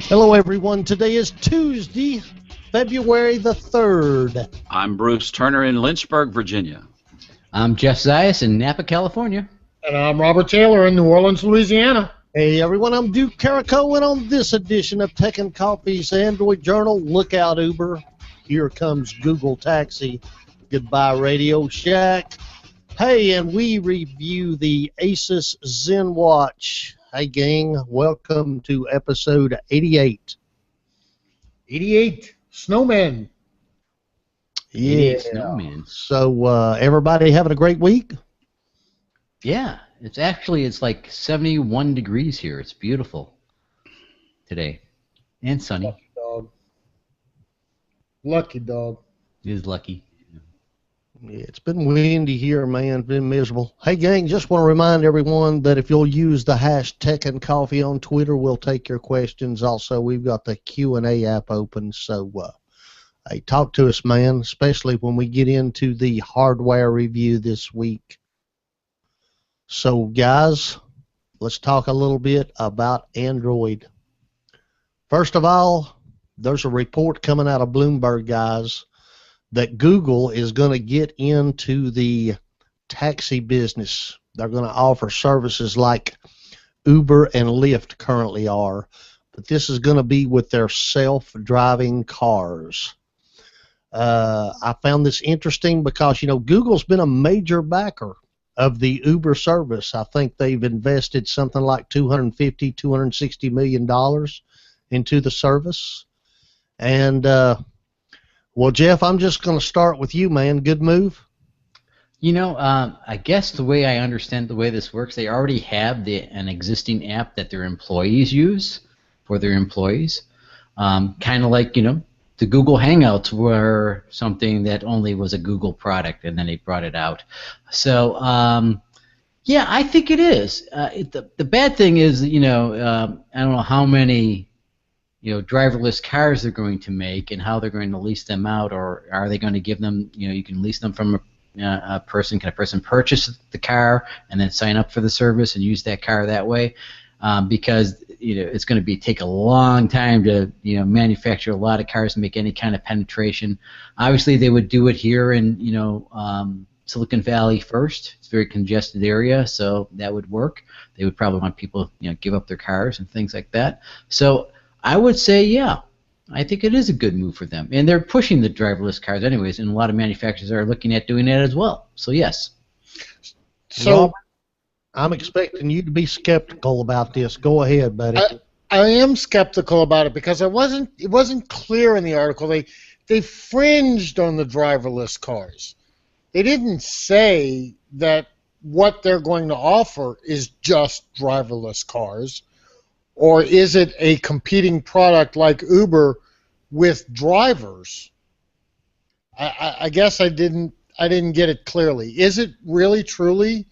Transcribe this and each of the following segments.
Hello, everyone. Today is Tuesday, February the 3rd. I'm Bruce Turner in Lynchburg, Virginia. I'm Jeff Zayas in Napa, California. And I'm Robert Taylor in New Orleans, Louisiana. Hey, everyone. I'm Duke Carrico, and on this edition of Tech and Coffee's Android Journal, look out, Uber. Here comes Google Taxi. Goodbye, Radio Shack. Hey, and we review the Asus ZenWatch. Hey, gang. Welcome to episode 88. 88. Snowman. Yeah. Snowman. So, everybody having a great week? Yeah. It's like 71 degrees here. It's beautiful today. And sunny. Lucky dog. Lucky dog. It is lucky. Yeah, it's been windy here, man. It's been miserable. Hey, gang, just want to remind everyone that if you'll use the hashtag and coffee on Twitter, we'll take your questions. Also, we've got the Q&A app open, so hey, talk to us, man, especially when we get into the hardware review this week. So, guys, let's talk a little bit about Android. First of all, there's a report coming out of Bloomberg, guys, that Google is going to get into the taxi business. They're going to offer services like Uber and Lyft currently are, but this is going to be with their self-driving cars. I found this interesting because, you know, Google's been a major backer of the Uber service. I think they've invested something like $250, $260 million into the service. And, well, Jeff, I'm just going to start with you, man. Good move. You know, I guess the way I understand the way this works, they already have an existing app that their employees use for their employees. Kind of like, you know, the Google Hangouts were something that only was a Google product, and then they brought it out. So, yeah, I think it is. The bad thing is, you know, I don't know how many, you know, driverless cars they're going to make and how they're going to lease them out, or are they going to give them, you know, you can lease them from a person. Can a person purchase the car and then sign up for the service and use that car that way? Because, you know, it's going to take a long time to, you know, manufacture a lot of cars and make any kind of penetration. Obviously, they would do it here in, you know, Silicon Valley first. It's a very congested area, so that would work. They would probably want people, you know, give up their cars and things like that. So I would say, yeah, I think it is a good move for them. And they're pushing the driverless cars anyways, and a lot of manufacturers are looking at doing that as well. So, yes. So, well, I'm expecting you to be skeptical about this. Go ahead, buddy. I am skeptical about it because it wasn't clear in the article. They fringed on the driverless cars. They didn't say that what they're going to offer is just driverless cars. Or is it a competing product like Uber with drivers? I guess I didn't get it clearly. Is it really truly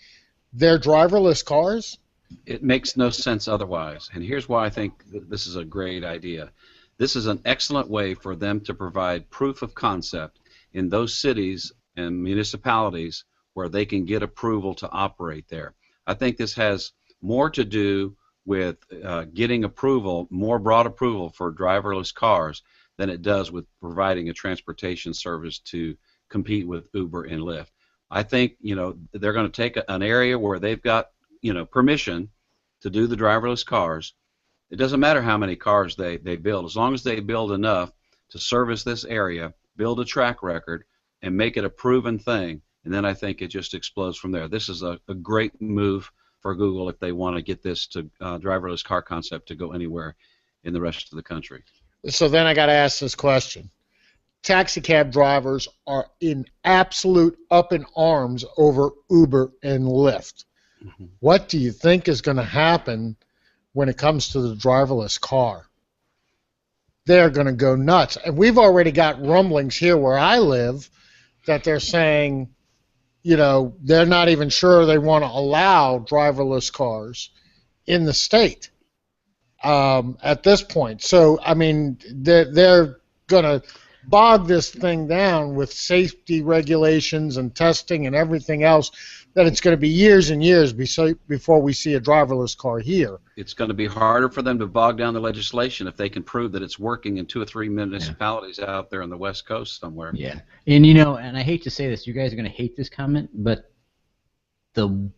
their driverless cars? It makes no sense otherwise. And here's why I think this is a great idea. This is an excellent way for them to provide proof of concept in those cities and municipalities where they can get approval to operate there. I think this has more to do with getting approval, more broad approval for driverless cars than it does with providing a transportation service to compete with Uber and Lyft. I think, you know, they're going to take an area where they've got, you know, permission to do the driverless cars. It doesn't matter how many cars they build, as long as they build enough to service this area, build a track record, and make it a proven thing, and then I think it just explodes from there. This is a great move for Google if they want to get this to driverless car concept to go anywhere in the rest of the country. So then I got to ask this question. Taxi cab drivers are in absolute up in arms over Uber and Lyft. Mm-hmm. What do you think is going to happen when it comes to the driverless car? They're going to go nuts. And we've already got rumblings here where I live that they're saying, you know, they're not even sure they want to allow driverless cars in the state at this point. So, I mean, they're going to bog this thing down with safety regulations and testing and everything else, that it's going to be years and years before we see a driverless car here. It's going to be harder for them to bog down the legislation if they can prove that it's working in 2 or 3 municipalities out there on the West Coast somewhere. Yeah, and you know, and I hate to say this, you guys are going to hate this comment, but the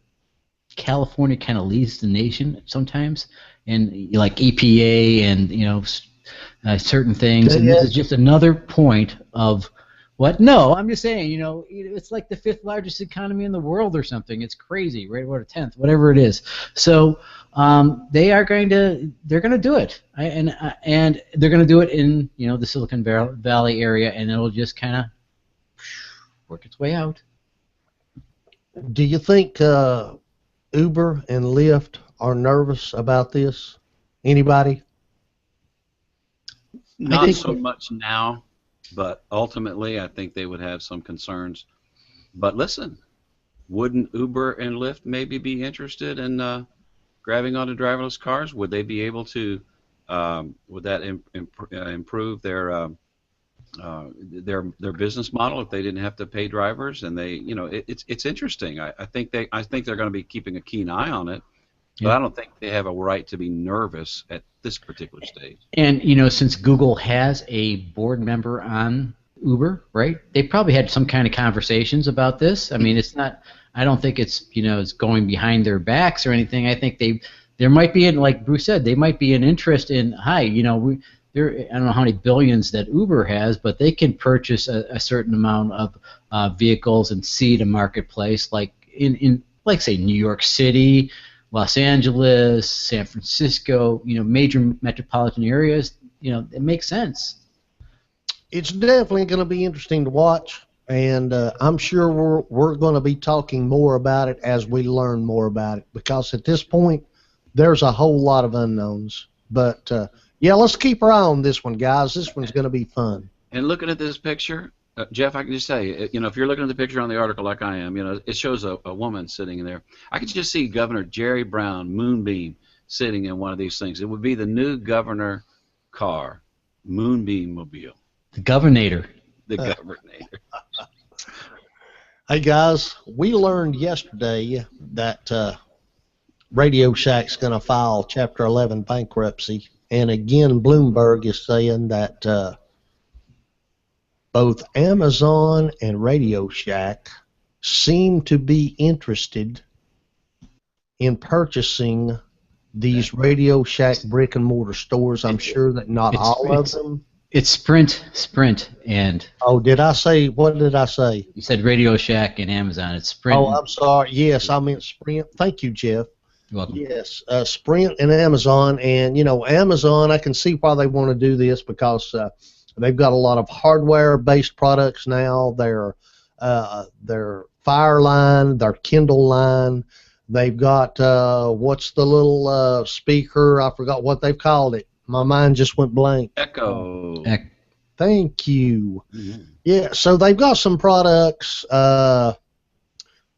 California kind of leads the nation sometimes, and like EPA and certain things, and this is just another point of what? No, I'm just saying, it's like the 5th largest economy in the world or something. It's crazy, right? Or 10th, whatever it is. So they're going to do it, and they're going to do it in the Silicon Valley area, and it'll just kind of work its way out. Do you think Uber and Lyft are nervous about this? Anybody? Not so much now, but ultimately I think they would have some concerns. But listen, wouldn't Uber and Lyft maybe be interested in grabbing onto driverless cars? Would they be able to? Would that improve their business model if they didn't have to pay drivers? And they, it's interesting. I think they're going to be keeping a keen eye on it. But I don't think they have a right to be nervous at this particular stage. And since Google has a board member on Uber, right? They probably had some kind of conversations about this. I mean, it's not. I don't think it's it's going behind their backs or anything. I think there might be, like Bruce said, they might be an interest in. I don't know how many billions that Uber has, but they can purchase a certain amount of vehicles and seed a marketplace, like in like say New York City, Los Angeles, San Francisco, major metropolitan areas. It makes sense. It's definitely going to be interesting to watch, and I'm sure we're going to be talking more about it as we learn more about it, because at this point there's a whole lot of unknowns. But yeah, let's keep our eye on this one, guys. This one's going to be fun. And looking at this picture, Jeff, I can just say, if you're looking at the picture on the article like I am, it shows a woman sitting in there. I could just see Governor Jerry Brown, Moonbeam, sitting in one of these things. It would be the new governor car, Moonbeam Mobile. The Governator. The Governator. Hey, guys, we learned yesterday that Radio Shack's going to file Chapter 11 bankruptcy. And again, Bloomberg is saying that both Amazon and Radio Shack seem to be interested in purchasing these Radio Shack brick and mortar stores. I'm sure that not all of them. It's Sprint, and... Oh, did I say, what did I say? You said Radio Shack and Amazon. It's Sprint. Oh, I'm sorry. Yes, I meant Sprint. Thank you, Jeff. You're welcome. Yes, Sprint and Amazon. And, Amazon, I can see why they want to do this, because they've got a lot of hardware-based products now. Their Fire line, their Kindle line. They've got, what's the little speaker? I forgot what they've called it. My mind just went blank. Echo. Thank you. Mm-hmm. Yeah, so they've got some products.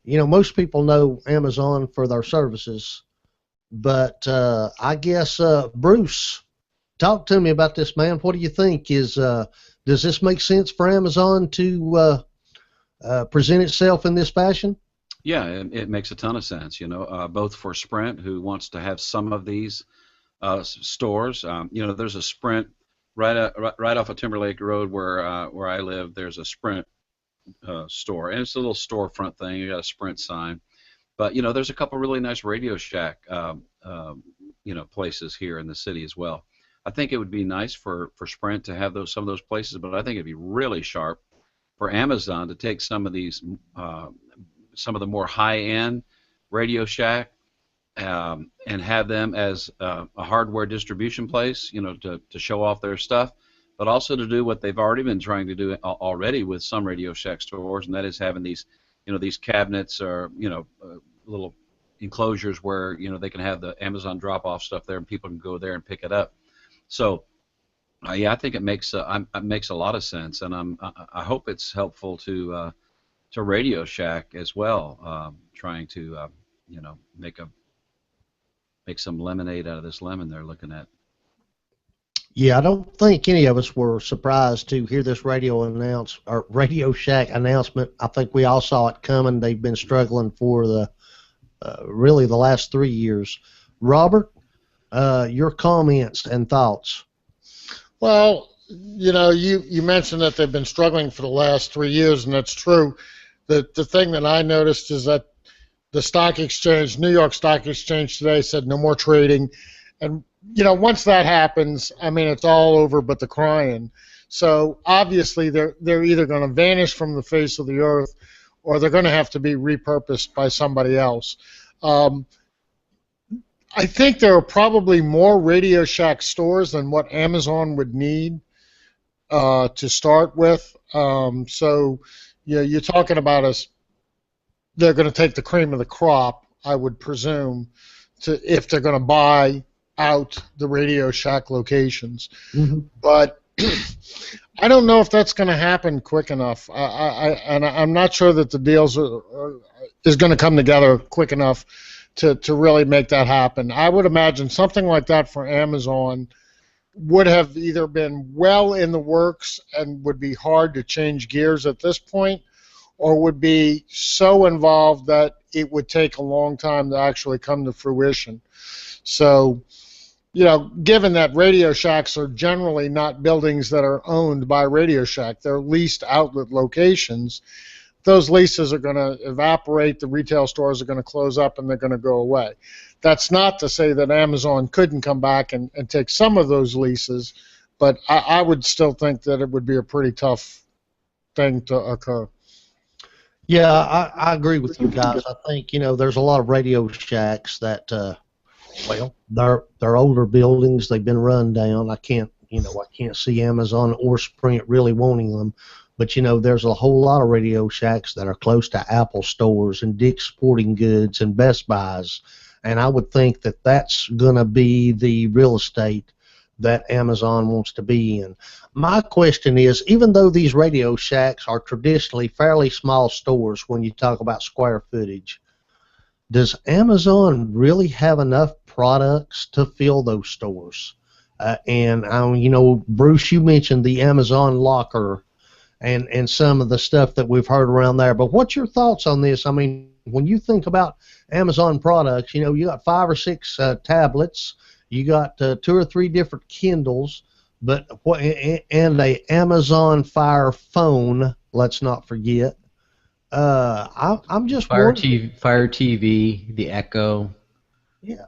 Most people know Amazon for their services. But I guess, Bruce, talk to me about this, man. What do you think? Does this make sense for Amazon to present itself in this fashion? Yeah, it makes a ton of sense. Both for Sprint, who wants to have some of these stores. There's a Sprint right off of Timberlake Road where I live. There's a Sprint store, and it's a little storefront thing. You got a Sprint sign. But there's a couple really nice Radio Shack places here in the city as well. I think it would be nice for Sprint to have some of those places, but I think it'd be really sharp for Amazon to take some of these some of the more high-end Radio Shack and have them as a hardware distribution place, to show off their stuff, but also to do what they've already been trying to do already with some Radio Shack stores, and that is having these these cabinets or little enclosures where they can have the Amazon drop-off stuff there, and people can go there and pick it up. So yeah, I think it makes a lot of sense, and I hope it's helpful to Radio Shack as well, trying to make some lemonade out of this lemon they're looking at. Yeah, I don't think any of us were surprised to hear this Radio Shack announcement. I think we all saw it coming. They've been struggling for the really the last 3 years. Robert, your comments and thoughts. Well, you mentioned that they've been struggling for the last 3 years, and that's true. The thing that I noticed is that the stock exchange, New York Stock Exchange today, said no more trading, and once that happens, I mean, it's all over but the crying. So obviously they're either going to vanish from the face of the earth, or they're going to have to be repurposed by somebody else. I think there are probably more Radio Shack stores than what Amazon would need to start with. So you're talking about they're going to take the cream of the crop, I would presume, if they're going to buy out the Radio Shack locations. Mm-hmm. But I don't know if that's going to happen quick enough. I'm not sure that the deals is going to come together quick enough to really make that happen. I would imagine something like that for Amazon would have either been well in the works and would be hard to change gears at this point, or would be so involved that it would take a long time to actually come to fruition. So, given that Radio Shacks are generally not buildings that are owned by Radio Shack, they're leased outlet locations, those leases are going to evaporate, the retail stores are going to close up, and they're going to go away. That's not to say that Amazon couldn't come back and take some of those leases, but I would still think that it would be a pretty tough thing to occur. Yeah, I agree with you guys. I think, there's a lot of Radio Shacks that, they're older buildings. They've been run down. I can't see Amazon or Sprint really wanting them. But, there's a whole lot of Radio Shacks that are close to Apple stores and Dick's Sporting Goods and Best Buys. And I would think that that's going to be the real estate that Amazon wants to be in. My question is, even though these Radio Shacks are traditionally fairly small stores when you talk about square footage, does Amazon really have enough products to fill those stores? Bruce, you mentioned the Amazon locker and some of the stuff that we've heard around there. But what's your thoughts on this? I mean, when you think about Amazon products, you got 5 or 6 tablets, you got 2 or 3 different Kindles, and a Amazon Fire phone. Let's not forget. I'm just Fire TV, the Echo. Yeah,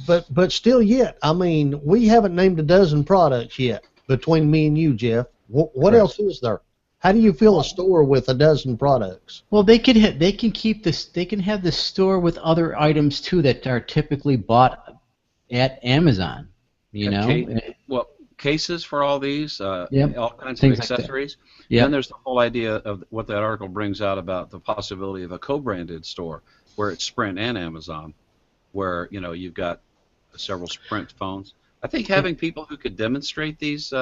but still yet, I mean, we haven't named a dozen products yet between me and you, Jeff. What else is there? How do you fill a store with a dozen products? Well, they can have the store with other items too that are typically bought at Amazon. Cases for all these, all kinds Things of accessories. Like yep. Then there's the whole idea of what that article brings out about the possibility of a co-branded store where it's Sprint and Amazon, where you've got several Sprint phones. I think having people who could demonstrate these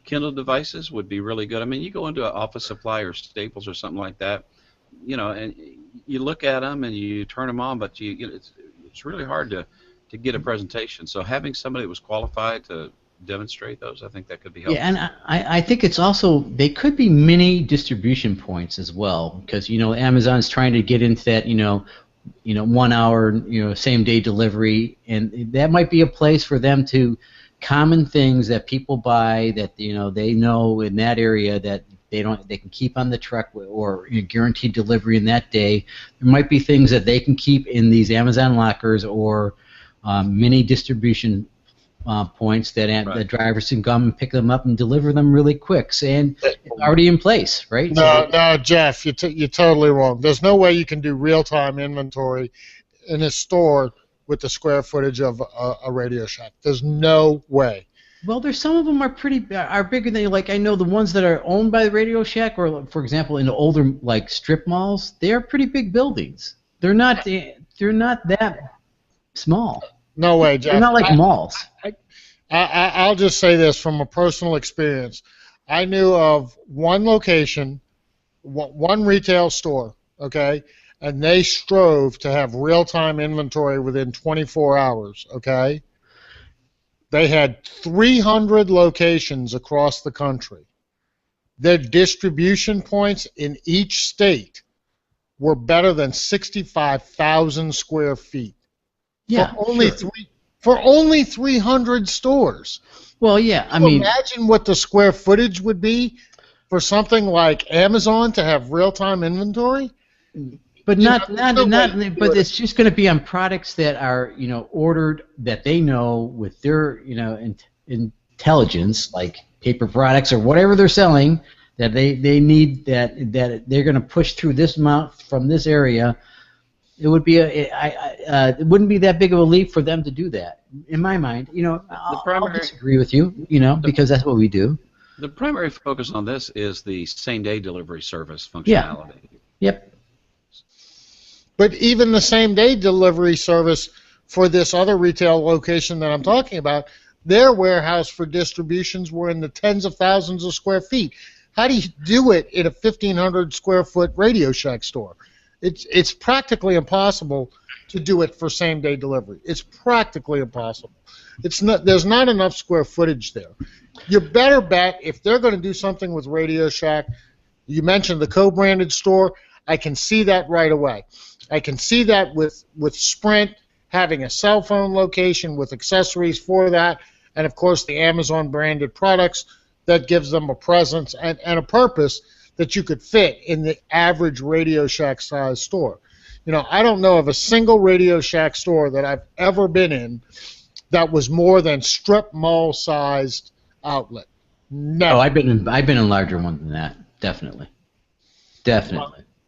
Kindle devices would be really good. I mean, you go into an Office Supply or Staples or something like that, and you look at them and you turn them on, but it's really hard to get a presentation. So having somebody that was qualified to demonstrate those, I think that could be helpful. Yeah, and I think it's also, they could be mini distribution points as well, because Amazon's trying to get into that 1 hour same day delivery, and that might be a place for them to common things that people buy that they know in that area that they can keep on the truck or guaranteed delivery in that day. There might be things that they can keep in these Amazon lockers or mini distribution points that the drivers can come and pick them up and deliver them really quick, and it's already in place, right? No, Jeff, you're totally wrong. There's no way you can do real-time inventory in a store with the square footage of a Radio Shack. There's no way. Well, there's some of them are bigger than I know the ones that are owned by the Radio Shack, or for example, in the older strip malls, they are pretty big buildings. They're not that small. No way, Jeff. They're not like malls. I'll just say this from a personal experience. I knew of one location, one retail store, okay, and they strove to have real-time inventory within 24 hours, okay? They had 300 locations across the country. Their distribution points in each state were better than 65,000 square feet. Yeah, For only 300 stores. Well, yeah, I Can you mean, imagine what the square footage would be for something like Amazon to have real-time inventory? but You not know, not there's no way not. to do But it. it's just going to be on products that are ordered that they know with their intelligence, like paper products or whatever they're selling, that they need that they're going to push through this amount from this area. It would be it wouldn't be that big of a leap for them to do that, in my mind. I'll disagree with you, because that's what we do. The primary focus on this is the same-day delivery service Yeah. functionality. Yep. But even the same-day delivery service for this other retail location that I'm talking about, their warehouse for distributions were in the tens of thousands of square feet. How do you do it in a 1,500 square foot Radio Shack store? It's practically impossible to do it for same-day delivery. It's practically impossible. There's not enough square footage there. You better bet if they're going to do something with Radio Shack, you mentioned the co-branded store, I can see that right away. I can see that with Sprint having a cell phone location with accessories for that, and of course the Amazon branded products that gives them a presence and a purpose that you could fit in the average Radio Shack size store. I don't know of a single Radio Shack store that I've ever been in that was more than strip mall sized outlet. Never. Oh, I've been in larger ones than that. Definitely.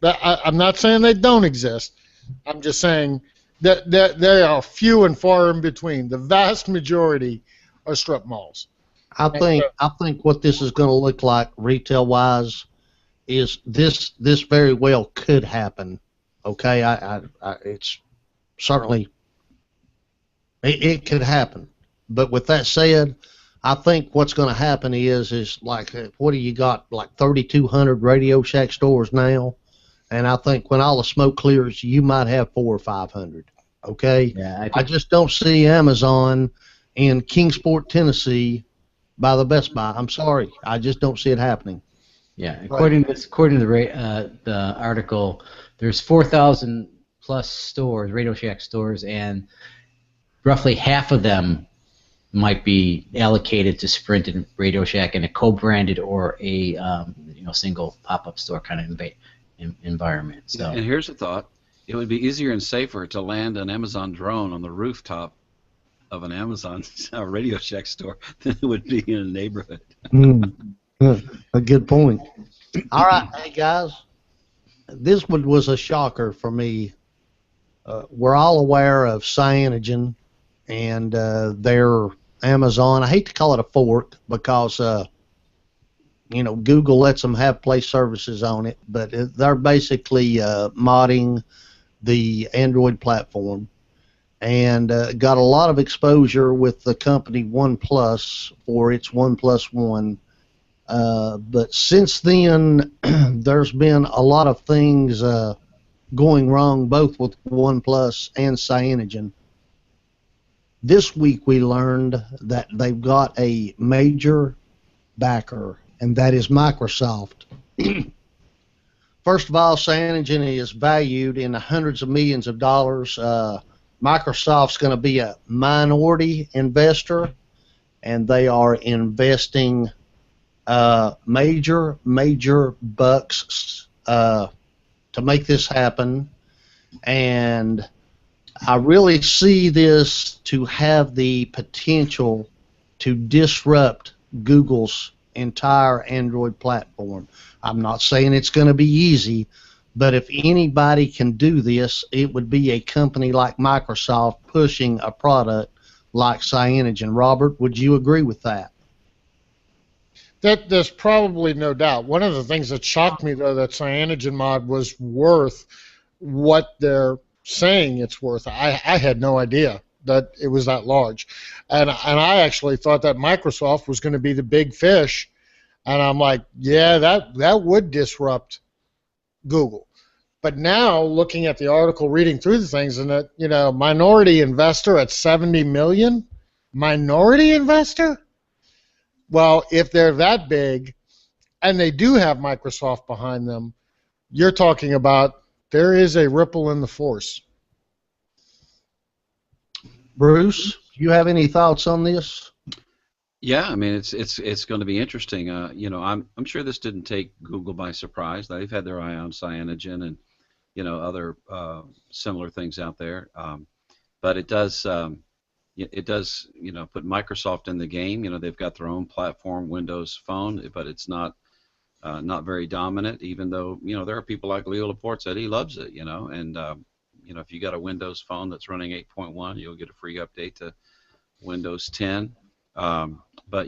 I'm not saying they don't exist. I'm just saying that they are few and far in between. The vast majority are strip malls. I think what this is going to look like retail-wise is this very well could happen. Okay, it's certainly it could happen. But with that said, I think what's going to happen is like, what do you got, like 3,200 Radio Shack stores now? And I think when all the smoke clears, you might have 400 or 500. Okay? Yeah, I just don't see Amazon in Kingsport, Tennessee, by the Best Buy. I'm sorry, I just don't see it happening. Yeah, according to the article, there's 4,000 plus stores, Radio Shack stores, and roughly half of them might be allocated to Sprint and Radio Shack in a co-branded or a single pop-up store kind of environment. So. And here's a thought: it would be easier and safer to land an Amazon drone on the rooftop of an Amazon Radio Shack store than it would be in a neighborhood. A good point. All right, hey guys, this one was a shocker for me. We're all aware of Cyanogen and their Amazon. I hate to call it a fork because Google lets them have Play services on it, but they're basically modding the Android platform, and got a lot of exposure with the company OnePlus for its OnePlus One. But since then, there's been a lot of things going wrong both with OnePlus and Cyanogen. This week we learned that they've got a major backer, and that is Microsoft. First of all, Cyanogen is valued in the hundreds of millions of dollars. Microsoft's going to be a minority investor, and they are investing major bucks to make this happen, and I really see this to have the potential to disrupt Google's entire Android platform. I'm not saying it's going to be easy, but if anybody can do this, it would be a company like Microsoft pushing a product like Cyanogen. Robert, would you agree with that? There's probably no doubt. One of the things that shocked me, though, that CyanogenMod was worth what they're saying it's worth. I had no idea that it was that large. And I actually thought that Microsoft was going to be the big fish. And I'm like, yeah, that would disrupt Google. But now, looking at the article, reading through the things, and that, minority investor at $70 million, minority investor? Well, if they're that big, and they do have Microsoft behind them, you're talking about there is a ripple in the force. Bruce, do you have any thoughts on this? Yeah, I mean it's going to be interesting. You know, I'm sure this didn't take Google by surprise. They've had their eye on Cyanogen and other similar things out there. But it does put Microsoft in the game. You know, they've got their own platform, Windows Phone, but it's not very dominant. Even though there are people like Leo Laporte said he loves it. And if you got a Windows Phone that's running 8.1, you'll get a free update to Windows 10. But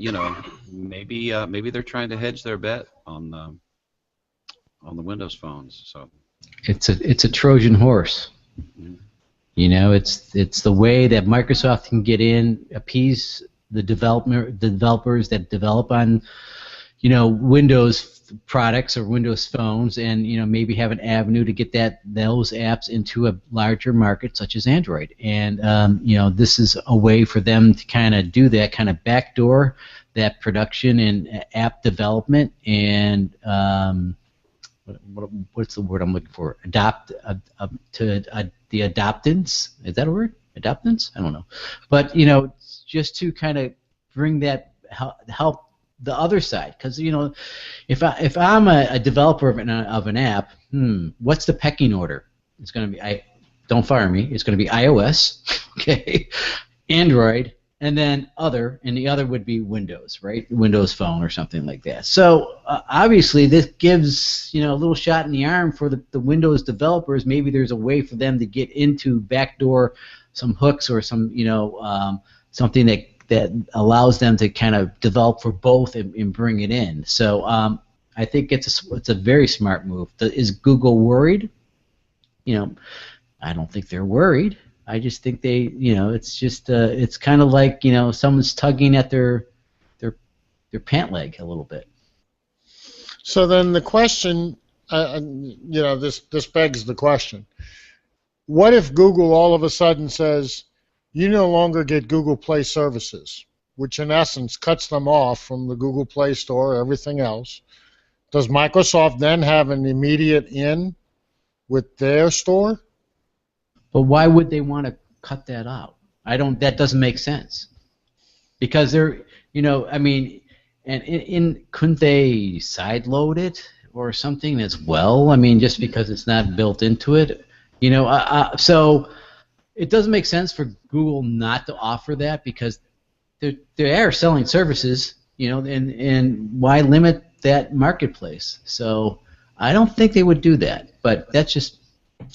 maybe they're trying to hedge their bet on the Windows phones. So it's a Trojan horse. Mm-hmm. It's the way that Microsoft can get in, appease the developers that develop on Windows products or Windows phones, and maybe have an avenue to get those apps into a larger market such as Android. And this is a way for them to kind of do that, kind of backdoor that production and app development, and what's the word I'm looking for? The adoptants. Is that a word? Adoptants? I don't know. But just to kind of bring that help the other side, because if I'm a developer of an app, what's the pecking order? It's going to be don't fire me. It's going to be iOS, okay, Android, and then other, and the other would be Windows, right? Windows Phone or something like that. So obviously this gives a little shot in the arm for the Windows developers. Maybe there's a way for them to get into backdoor some hooks or some something that allows them to kind of develop for both and bring it in. So I think it's a very smart move. Is Google worried? I don't think they're worried. I just think they, it's just it's kind of like someone's tugging at their pant leg a little bit. So then the question, this begs the question: what if Google all of a sudden says, you no longer get Google Play services, which in essence cuts them off from the Google Play Store, everything else? Does Microsoft then have an immediate in with their store? But why would they want to cut that out? That doesn't make sense. Because they're, and couldn't they sideload it or something as well? I mean, just because it's not built into it, so. It doesn't make sense for Google not to offer that, because they are selling services, and why limit that marketplace? So I don't think they would do that, but that's just,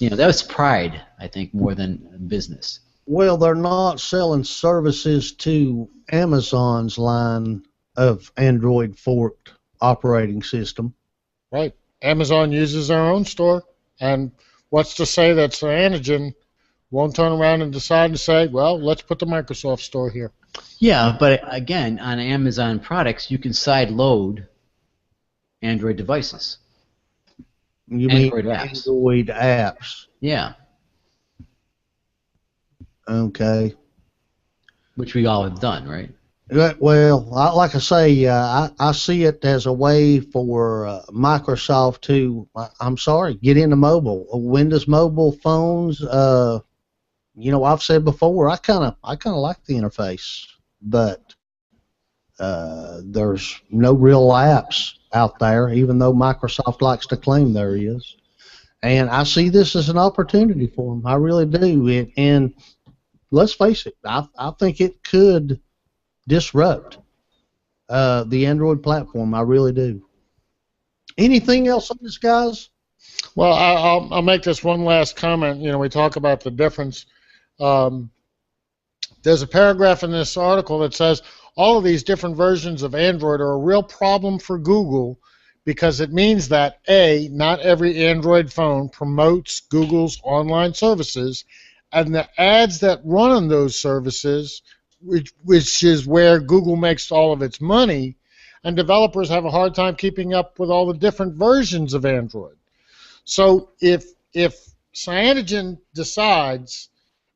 that was pride, I think, more than business. Well, they're not selling services to Amazon's line of Android forked operating system. Right. Amazon uses their own store, and what's to say that Cyanogen won't turn around and decide to say, well, let's put the Microsoft store here. Yeah, but again, on Amazon products, you can side load Android devices. You Android mean apps. Android apps? Yeah. Okay. Which we all have done, right? Well, like I say, I see it as a way for Microsoft to, get into mobile, Windows mobile phones. I've said before, I kind of like the interface, but there's no real apps out there, even though Microsoft likes to claim there is. And I see this as an opportunity for them. I really do. And let's face it, I think it could disrupt the Android platform. I really do. Anything else on this, guys? Well, I'll make this one last comment. We talk about the difference. There's a paragraph in this article that says all of these different versions of Android are a real problem for Google, because it means that A, not every Android phone promotes Google's online services, and the ads that run on those services, which is where Google makes all of its money, and developers have a hard time keeping up with all the different versions of Android. So if Cyanogen decides,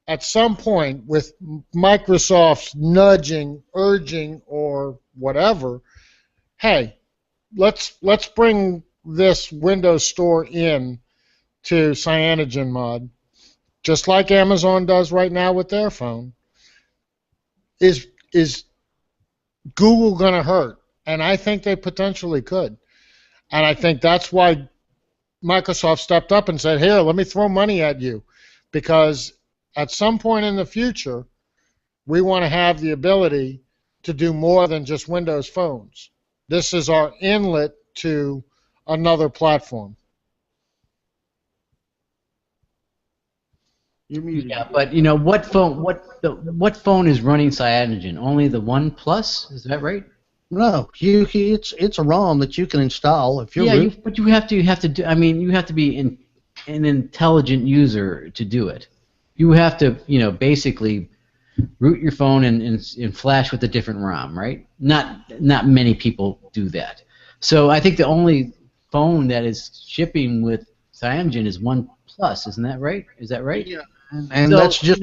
at some point, with Microsoft's nudging, urging, or whatever, hey, let's bring this Windows Store in to CyanogenMod, just like Amazon does right now with their phone. Is Google going to hurt? And I think they potentially could. And I think that's why Microsoft stepped up and said, here, let me throw money at you. Because at some point in the future, we want to have the ability to do more than just Windows phones. This is our inlet to another platform. You're muted. Yeah, but you know what phone? What phone is running Cyanogen? Only the One Plus? Is that right? No, it's a ROM that you can install if you're. Yeah, but you have to do. I mean, you have to be an intelligent user to do it. You have to, basically root your phone and flash with a different ROM, right? Not many people do that. So I think the only phone that is shipping with Cyanogen is One Plus. Isn't that right? Is that right? Yeah. And so, that's just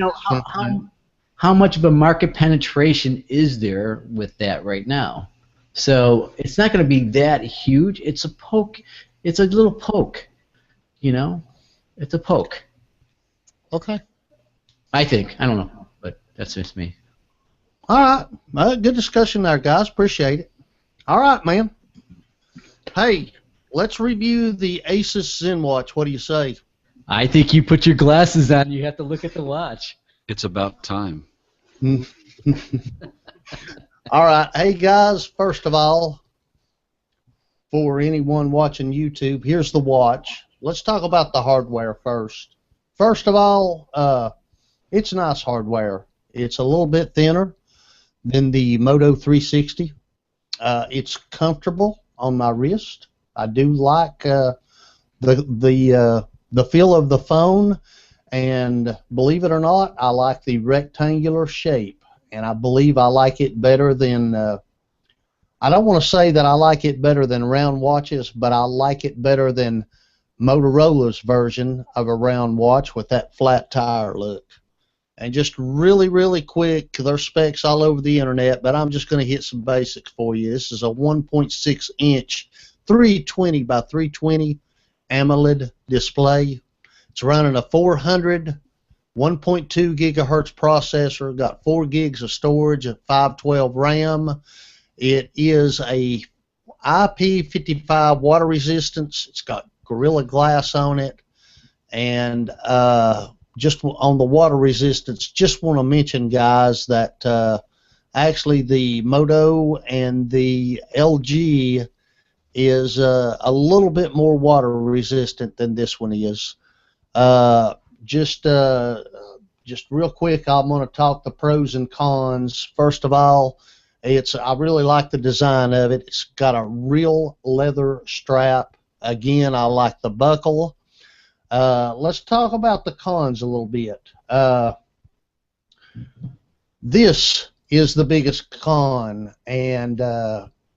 how much of a market penetration is there with that right now? So it's not going to be that huge. It's a poke. It's a little poke. It's a poke. Okay. I think. I don't know, but that's just me. All right. Well, good discussion there, guys. Appreciate it. All right, man. Hey, let's review the Asus ZenWatch. What do you say? I think you put your glasses on. You have to look at the watch. It's about time. All right. Hey, guys, first of all, for anyone watching YouTube, here's the watch. Let's talk about the hardware first. First of all, it's nice hardware. It's a little bit thinner than the Moto 360. It's comfortable on my wrist. I do like the feel of the phone, and believe it or not, I like the rectangular shape, and I believe I like it better than, I don't want to say that I like it better than round watches, but I like it better than Motorola's version of a round watch with that flat tire look. And just really, really quick, there's specs all over the internet, but I'm just going to hit some basics for you. This is a 1.6 inch 320 by 320 AMOLED display. It's running a 400 1.2 gigahertz processor, got 4 gigs of storage at 512 RAM. It is a IP55 water resistance. It's got Gorilla Glass on it, and just on the water resistance, just want to mention, guys, that actually the Moto and the LG is a little bit more water resistant than this one is. Just real quick, I'm going to talk the pros and cons. First of all, I really like the design of it. It's got a real leather strap. Again, I like the buckle. Let's talk about the cons a little bit. This is the biggest con, and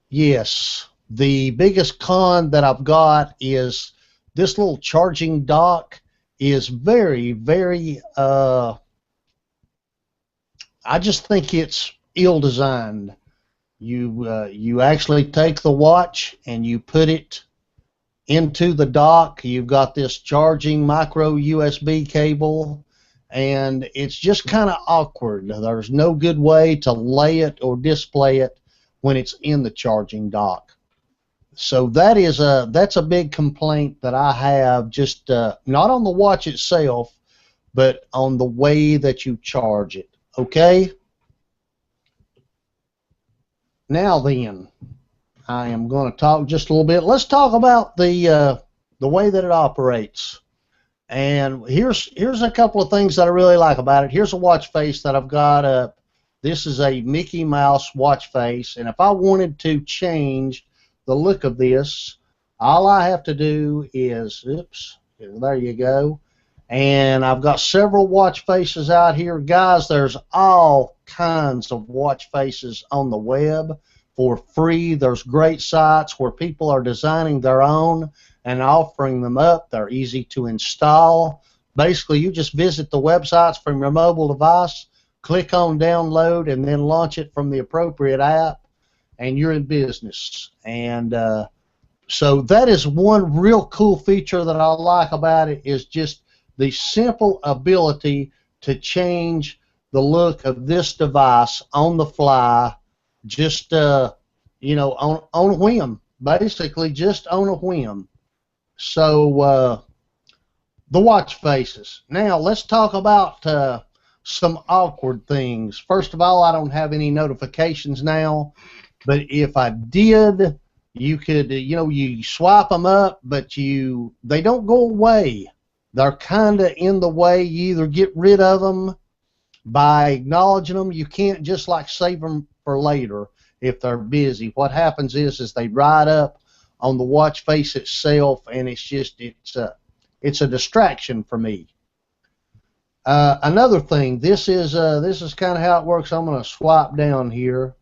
yes, the biggest con that I've got is this little charging dock is very, very, I just think it's ill-designed. You actually take the watch and you put it into the dock. You've got this charging micro USB cable, and it's just kind of awkward. There's no good way to lay it or display it when it's in the charging dock. So that's a big complaint that I have, just not on the watch itself, but on the way that you charge it. Okay? Now then, I am going to talk just a little bit. Let's talk about the way that it operates. And here's a couple of things that I really like about it. Here's a watch face that I've got up. This is a Mickey Mouse watch face, and if I wanted to change the look of this, all I have to do is, oops, there you go. And I've got several watch faces out here. Guys, there's all kinds of watch faces on the web for free. There's great sites where people are designing their own and offering them up. They're easy to install. Basically, you just visit the websites from your mobile device, click on download, and then launch it from the appropriate app, and you're in business. And so that is one real cool feature that I like about it, is just the simple ability to change the look of this device on the fly, just you know, on a whim, basically just on a whim. So the watch faces. Now let's talk about some awkward things. First of all, I don't have any notifications now, but if I did, you could, you know, you swipe them up, but they don't go away. They're kind of in the way. You either get rid of them by acknowledging them. You can't just like save them for later if they're busy. What happens is they ride up on the watch face itself, and it's a distraction for me. Another thing, this is kind of how it works. I'm going to swipe down here.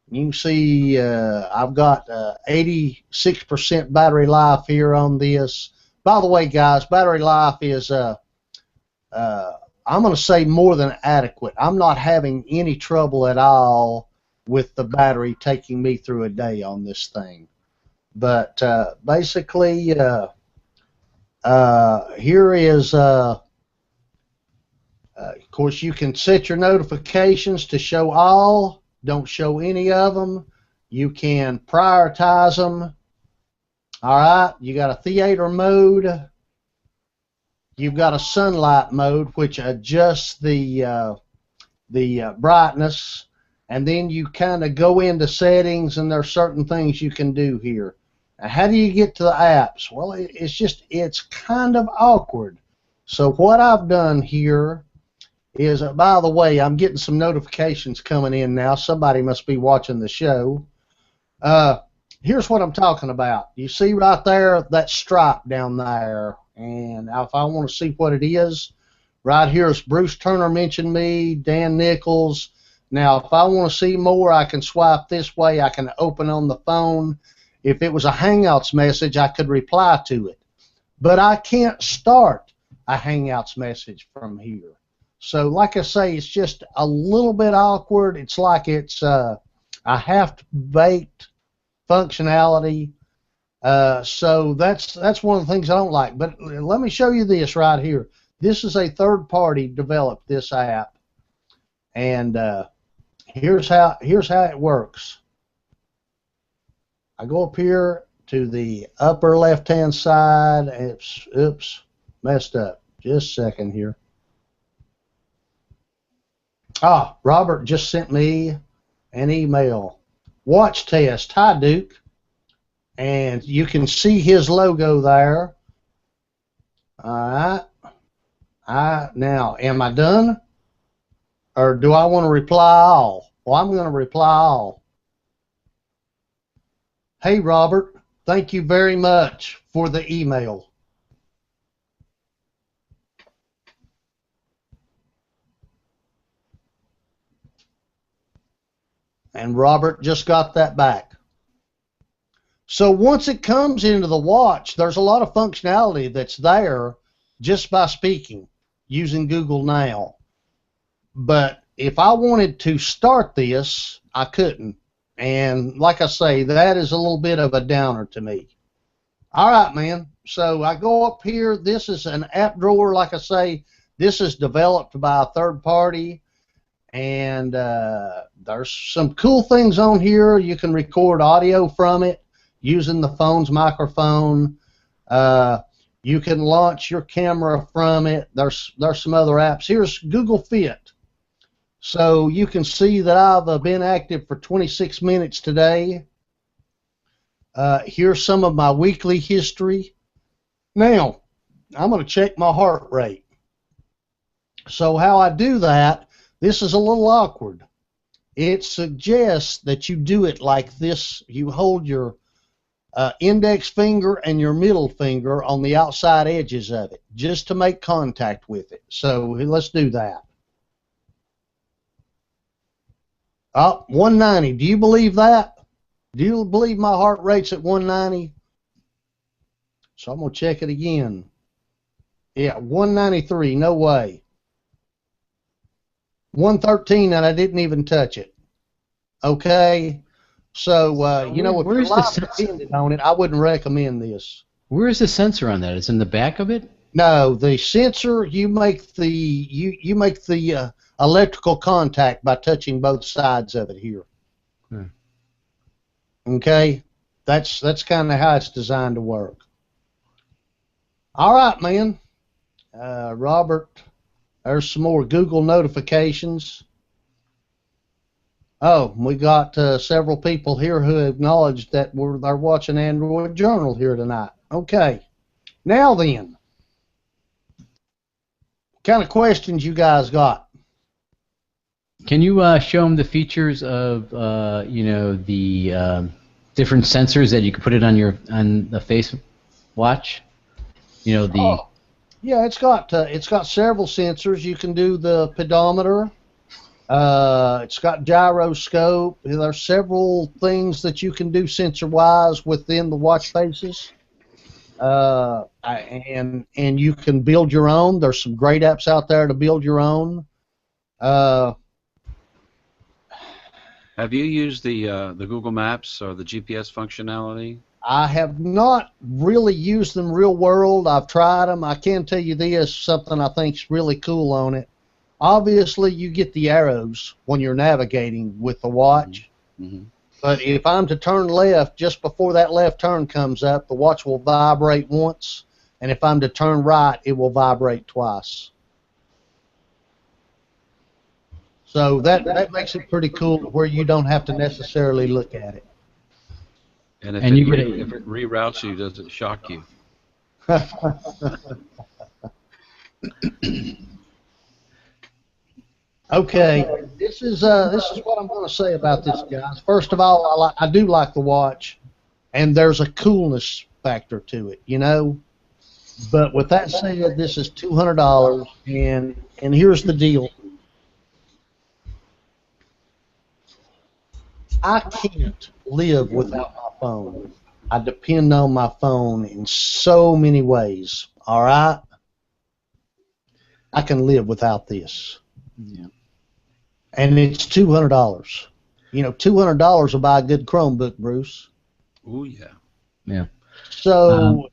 You can see I've got 86% battery life here on this. By the way, guys, battery life is I'm going to say more than adequate. I'm not having any trouble at all with the battery taking me through a day on this thing. But basically, here is, of course, you can set your notifications to show all. Don't show any of them. You can prioritize them. All right, you got a theater mode. You've got a sunlight mode, which adjusts the brightness, and then you kind of go into settings, and there are certain things you can do here. Now, how do you get to the apps? Well, it's kind of awkward. So what I've done here is, by the way, I'm getting some notifications coming in now. Somebody must be watching the show. Here's what I'm talking about. You see right there that stripe down there, and if I want to see what it is, right here is Bruce Turner mentioned me, Dan Nichols. Now, if I want to see more, I can swipe this way. I can open on the phone. If it was a Hangouts message, I could reply to it. But I can't start a Hangouts message from here. So, like I say, it's just a little bit awkward. It's like it's a half-baked functionality. So that's one of the things I don't like. But let me show you this right here. This is a third party developed this app, and here's how it works. I go up here to the upper left-hand side. Oops, messed up. Just a second here. Robert just sent me an email. Watch test. Hi, Duke. And you can see his logo there. All right. Now, am I done? Or do I want to reply all? Well, I'm going to reply all. Hey, Robert, thank you very much for the email. And Robert just got that back. So once it comes into the watch, there's a lot of functionality that's there just by speaking using Google Now. But if I wanted to start this, I couldn't. And like I say, that is a little bit of a downer to me. All right, man. So I go up here. This is an app drawer. Like I say, this is developed by a third party. And there's some cool things on here. You can record audio from it using the phone's microphone. You can launch your camera from it. There's some other apps. Here's Google Fit. So you can see that I've been active for 26 minutes today. Here's some of my weekly history. Now, I'm going to check my heart rate. So how I do that, this is a little awkward. It suggests that you do it like this. You hold your index finger and your middle finger on the outside edges of it just to make contact with it. So let's do that. 190. Do you believe that? Do you believe my heart rate's at 190? So I'm going to check it again. Yeah, 193. No way. 113, and I didn't even touch it. Okay. So you know, if your where's the life sensor? depended on it, I wouldn't recommend this. Where is the sensor on that? It's in the back of it? No, the sensor, you make the electrical contact by touching both sides of it here. Okay, that's kind of how it's designed to work. All right, man. Robert, there's some more Google notifications. Oh, we got several people here who acknowledged that they're watching Android Journal here tonight. Okay, now then, what kind of questions you guys got? Can you show them the features of the different sensors that you can put it on the face watch? Yeah, it's got several sensors. You can do the pedometer. It's got gyroscope. There's several things that you can do sensor-wise within the watch faces. And you can build your own. There's some great apps out there to build your own. Have you used the Google Maps or the GPS functionality? I have not really used them real world. I've tried them. I can tell you this, something I think's really cool on it. Obviously, you get the arrows when you're navigating with the watch. Mm-hmm. But if I'm to turn left, just before that left turn comes up, the watch will vibrate once. And if I'm to turn right, it will vibrate twice. So that makes it pretty cool where you don't have to necessarily look at it. And if it reroutes you, does it shock you? Okay, this is what I'm going to say about this, guys. First of all, I do like the watch, and there's a coolness factor to it, you know. But with that said, this is $200, and here's the deal. I can't live without my phone. I depend on my phone in so many ways. All right, I can live without this. Yeah. And it's $200. You know, $200 will buy a good Chromebook, Bruce. Oh yeah. Yeah. So.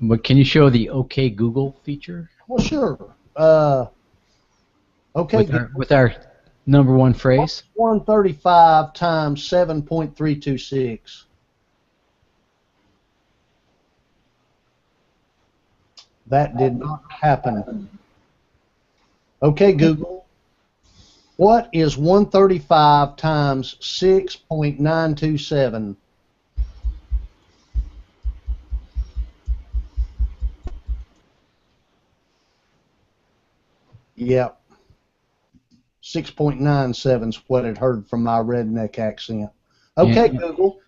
But can you show the OK Google feature? Well, sure. Okay. With our number one phrase. 135 times 7.326. That did not happen. Okay, Google. What is 135 times 6.927? Yep. 6.97 is what it heard from my redneck accent. Okay, yeah. Google.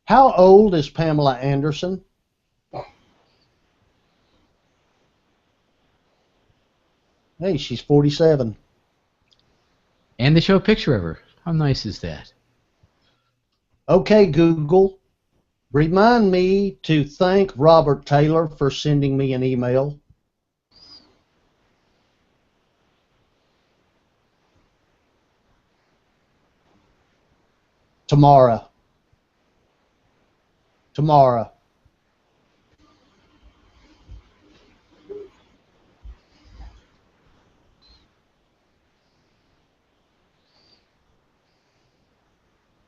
How old is Pamela Anderson? Hey, she's 47. And they show a picture of her. How nice is that? Okay, Google. Remind me to thank Robert Taylor for sending me an email. Tomorrow.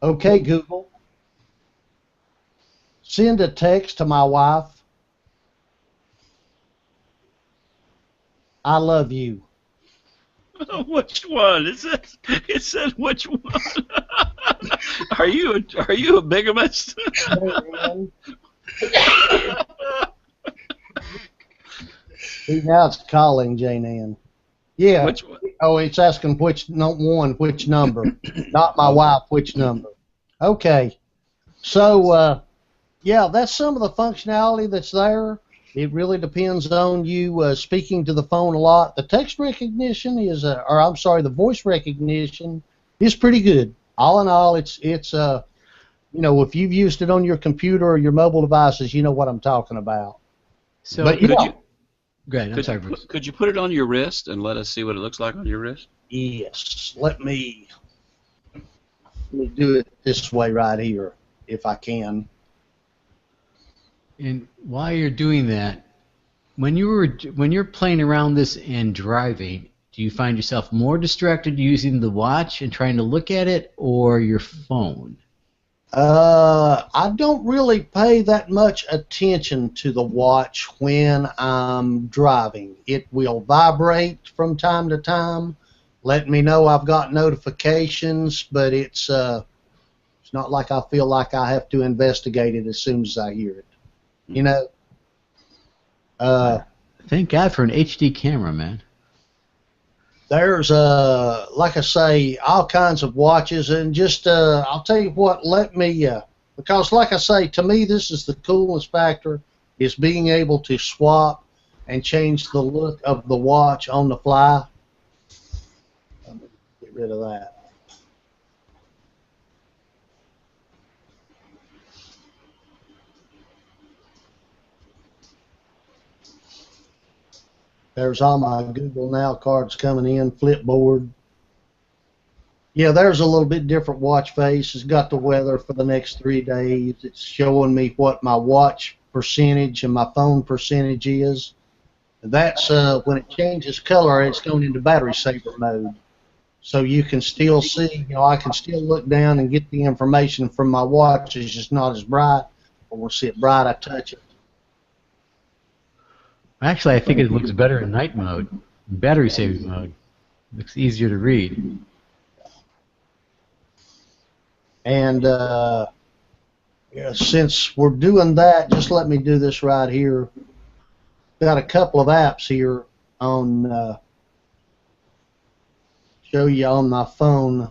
Okay, Google. Send a text to my wife. I love you. Which one? It said which one? Are you a bigamist? See, now it's calling Jane Ann. Yeah. Which one? Oh, it's asking which number. Not my wife, which number. Okay. So, yeah, that's some of the functionality that's there. It really depends on you speaking to the phone a lot. The text recognition is, the voice recognition is pretty good. All in all, it's you know, if you've used it on your computer or your mobile devices, you know what I'm talking about. So, but, Good. I'm sorry, Bruce. Could you put it on your wrist and let us see what it looks like on your wrist? Yes. Let me do it this way right here, if I can. And while you're doing that, when you're playing around this and driving, do you find yourself more distracted using the watch and trying to look at it, or your phone? I don't really pay that much attention to the watch when I'm driving. It will vibrate from time to time, letting me know I've got notifications, but it's not like I feel like I have to investigate it as soon as I hear it. You know? Thank God for an HD camera, man. There's, like I say, all kinds of watches, and just, I'll tell you what, let me, because like I say, to me this is the coolest factor, is being able to swap and change the look of the watch on the fly. Let me get rid of that. There's all my Google Now cards coming in, Flipboard. Yeah, there's a little bit different watch face. It's got the weather for the next 3 days. It's showing me what my watch percentage and my phone percentage is. That's when it changes color, it's going into battery saver mode. So you can still see, I can still look down and get the information from my watch. It's just not as bright. But when I see it bright, I touch it. Actually, I think it looks better in night mode, battery saving mode. It looks easier to read. And since we're doing that, just let me do this right here. Got a couple of apps here on show you on my phone.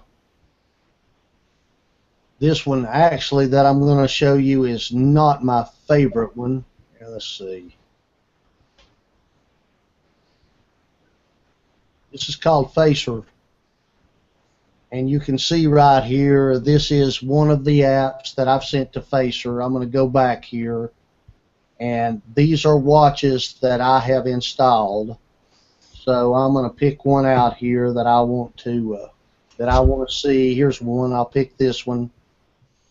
This one actually that I'm going to show you is not my favorite one. Here, let's see. This is called Facer. And you can see right here, this is one of the apps that I've sent to Facer. I'm going to go back here. And these are watches that I have installed. So I'm going to pick one out here that I want to see. Here's one. I'll pick this one.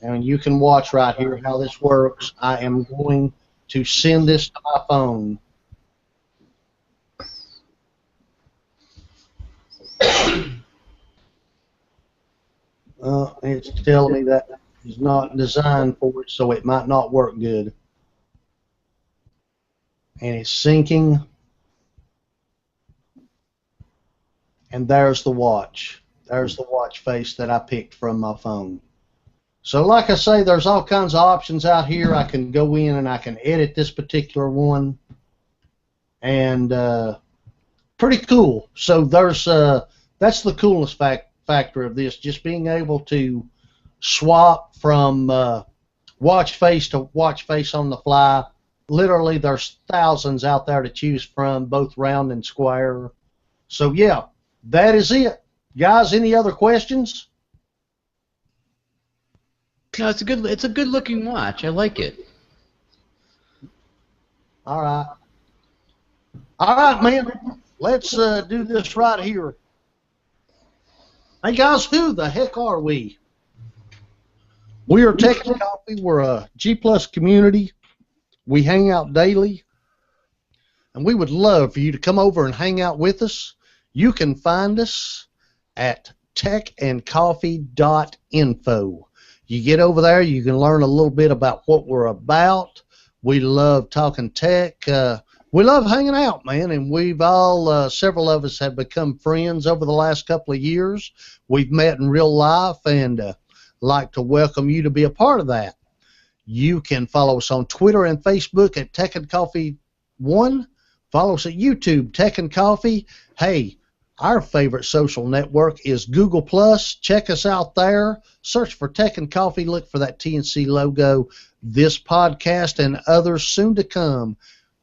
And you can watch right here how this works. I am going to send this to my phone. It's telling me that it's not designed for it, so it might not work good. And it's syncing. And there's the watch. There's the watch face that I picked from my phone. So like I say, there's all kinds of options out here. I can go in and I can edit this particular one. And pretty cool. So there's that's the coolest factor of this, just being able to swap from watch face to watch face on the fly. Literally, there's thousands out there to choose from, both round and square. So yeah, that is it. Guys, any other questions? No, it's a good looking watch. I like it. All right, man. Let's do this right here. Hey guys, who the heck are we? We are Tech and Coffee. We're a G+ community. We hang out daily, and we would love for you to come over and hang out with us. You can find us at techandcoffee.info. You get over there, you can learn a little bit about what we're about. We love talking tech. We love hanging out, man, and we've all, several of us have become friends over the last couple of years. We've met in real life, and like to welcome you to be a part of that. You can follow us on Twitter and Facebook at Tech and Coffee 1. Follow us at YouTube, Tech and Coffee. Hey, our favorite social network is Google+. Check us out there. Search for Tech and Coffee. Look for that TNC logo. This podcast and others soon to come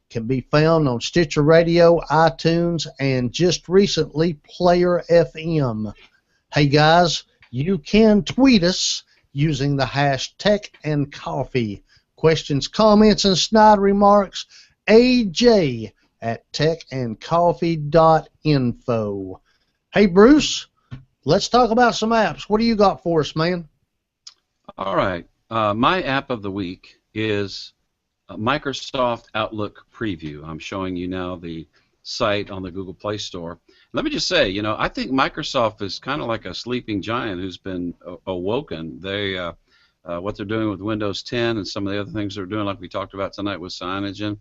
can be found on Stitcher Radio, iTunes, and just recently Player FM. Hey guys, you can tweet us using the hashtag #TechandCoffee. Questions, comments, and snide remarks, AJ at techandcoffee.info. Hey, Bruce, let's talk about some apps. What do you got for us, man? All right. My app of the week is Microsoft Outlook Preview. I'm showing you now the site on the Google Play Store. Let me just say, I think Microsoft is kind of like a sleeping giant who's been awoken. What they're doing with Windows 10 and some of the other things they're doing, like we talked about tonight with Cyanogen,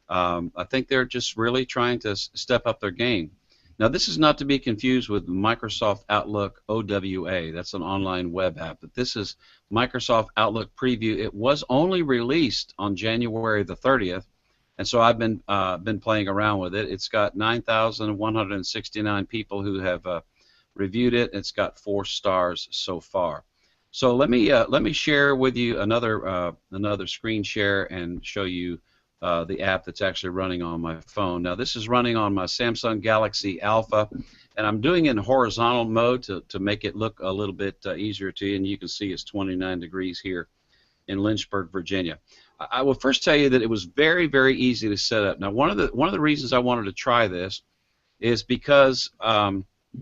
I think they're just really trying to step up their game. Now, this is not to be confused with Microsoft Outlook OWA. That's an online web app. But this is Microsoft Outlook Preview. It was only released on January the 30th, and so I've been playing around with it. It's got 9,169 people who have reviewed it. It's got 4 stars so far. So let me share with you another screen share and show you the app that's actually running on my phone. Now, this is running on my Samsung Galaxy Alpha, and I'm doing it in horizontal mode to make it look a little bit easier to you, and you can see it's 29 degrees here in Lynchburg, Virginia. I will first tell you that it was very, very easy to set up. Now, one of the reasons I wanted to try this is because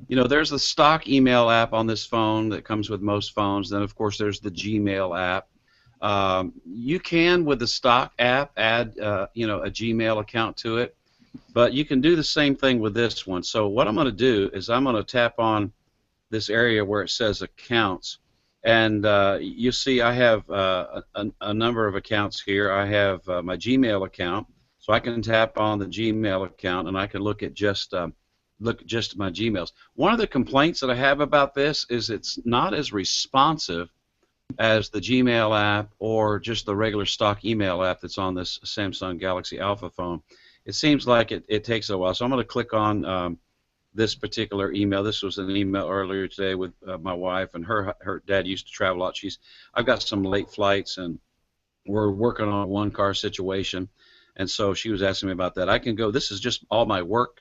there's the stock email app on this phone that comes with most phones. Then, of course, there's the Gmail app. You can, with the stock app, add a Gmail account to it, but you can do the same thing with this one. So what I'm going to do is I'm going to tap on this area where it says accounts, and you see I have a number of accounts here. I have my Gmail account, so I can tap on the Gmail account and I can look at just my Gmails. One of the complaints that I have about this is it's not as responsive as the Gmail app or just the regular stock email app that's on this Samsung Galaxy Alpha phone. It seems like it takes a while. So I'm going to click on this particular email. This was an email earlier today with my wife, and her dad used to travel a lot. I've got some late flights, and we're working on a one-car situation, and so she was asking me about that. I can go. This is just all my work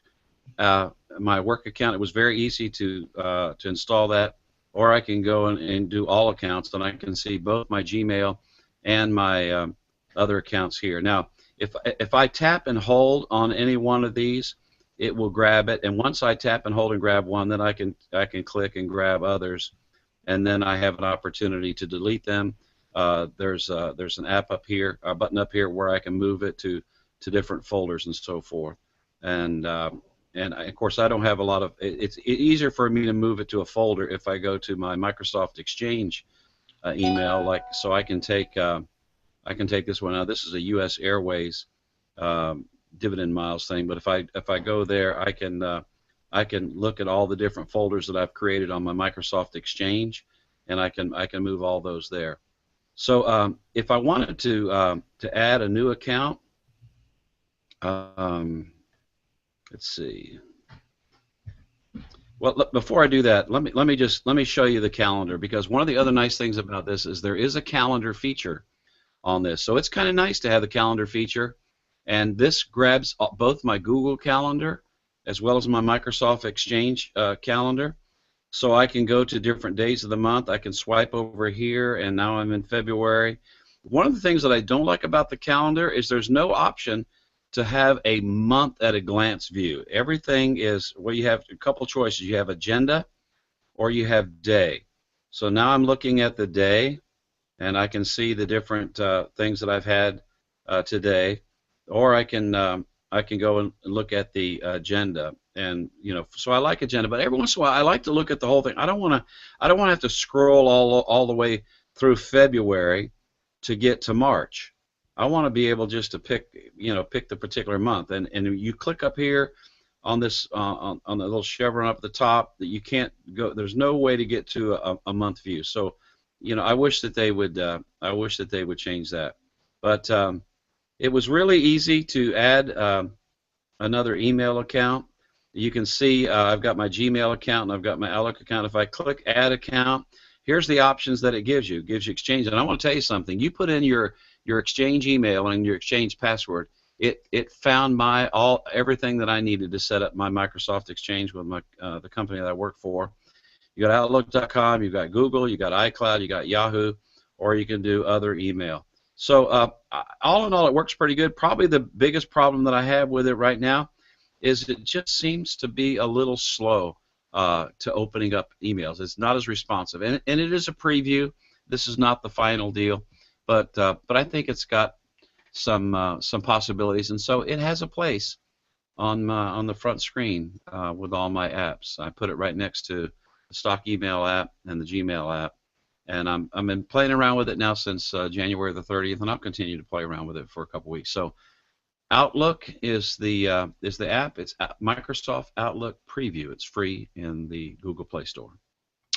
account. It was very easy to install that. Or I can go and do all accounts, and I can see both my Gmail and my other accounts here. Now, if I tap and hold on any one of these, it will grab it. And once I tap and hold and grab one, then I can click and grab others, and then I have an opportunity to delete them. There's an app up here, a button up here where I can move it to different folders and so forth. And of course, I don't have a lot of. It's easier for me to move it to a folder if I go to my Microsoft Exchange email. So I can take this one. Now, this is a U.S. Airways dividend miles thing. But if I go there, I can look at all the different folders that I've created on my Microsoft Exchange, and I can move all those there. So if I wanted to add a new account. Let's see. Well, before I do that, let me show you the calendar, because one of the other nice things about this is there is a calendar feature on this. So it's kind of nice to have the calendar feature, and this grabs both my Google Calendar as well as my Microsoft Exchange calendar. So I can go to different days of the month. I can swipe over here, and now I'm in February. One of the things that I don't like about the calendar is there's no option to have a month at a glance view. Everything is, well, you have a couple choices. You have agenda or you have day. So now I'm looking at the day, and I can see the different things that I've had today, or I can go and look at the agenda. And so I like agenda, but every once in a while I like to look at the whole thing. I don't want to have to scroll all the way through February to get to March. I want to be able just to pick the particular month, and you click up here on this on the little chevron up at the top that you can't go. There's no way to get to a month view. So, I wish that they would. I wish that they would change that. But it was really easy to add another email account. You can see I've got my Gmail account and I've got my Outlook account. If I click Add Account, here's the options that it gives you. It gives you Exchange, and I want to tell you something. You put in your Exchange email and your Exchange password, it found everything that I needed to set up my Microsoft Exchange with the company that I work for. You got Outlook.com, you got Google, you got iCloud, you got Yahoo, or you can do other email. So all in all, it works pretty good. Probably the biggest problem that I have with it right now is it just seems to be a little slow to opening up emails. It's not as responsive, and it is a preview. This is not the final deal, but I think it's got some possibilities, and so it has a place on the front screen with all my apps. I put it right next to the stock email app and the Gmail app, and I've been playing around with it now since January the 30th, and I'll continue to play around with it for a couple weeks. So Outlook is the app. It's Microsoft Outlook Preview. It's free in the Google Play Store.